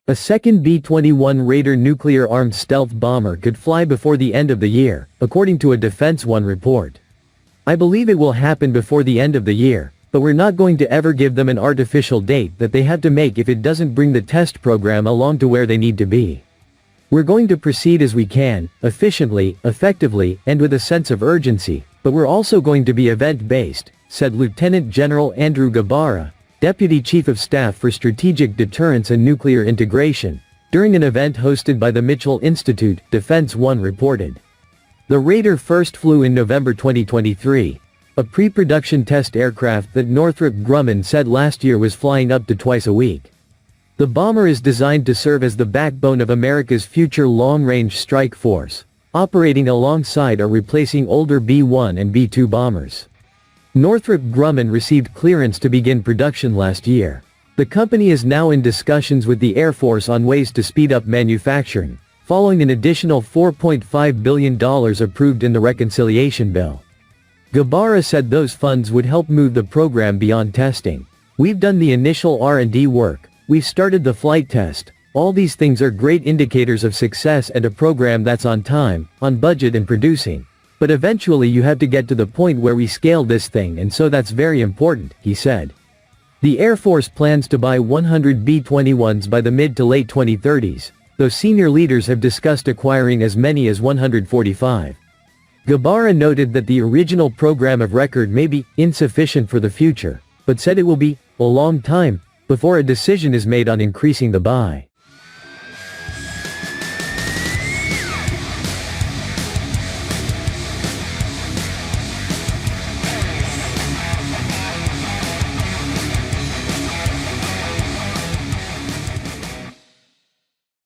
A second B-21 Raider nuclear-armed stealth bomber could fly before the end of the year, according to a Defense One report. I believe it will happen before the end of the year, but we're not going to ever give them an artificial date that they have to make if it doesn't bring the test program along to where they need to be. We're going to proceed as we can, efficiently, effectively, and with a sense of urgency, but we're also going to be event-based, said Lieutenant General Andrew Gebara, Deputy Chief of Staff for Strategic Deterrence and Nuclear Integration, during an event hosted by the Mitchell Institute, Defense One reported. The Raider first flew in November 2023, a pre-production test aircraft that Northrop Grumman said last year was flying up to twice a week. The bomber is designed to serve as the backbone of America's future long-range strike force, operating alongside or replacing older B-1 and B-2 bombers. Northrop Grumman received clearance to begin production last year. The company is now in discussions with the Air Force on ways to speed up manufacturing, following an additional $4.5 billion approved in the reconciliation bill. Gebara said those funds would help move the program beyond testing. We've done the initial R&D work, we've started the flight test. All these things are great indicators of success and a program that's on time, on budget and producing. But eventually you have to get to the point where we scale this thing, and so that's very important, he said. The Air Force plans to buy 100 B-21s by the mid to late 2030s, though senior leaders have discussed acquiring as many as 145. Gebara noted that the original program of record may be insufficient for the future, but said it will be a long time before a decision is made on increasing the buy.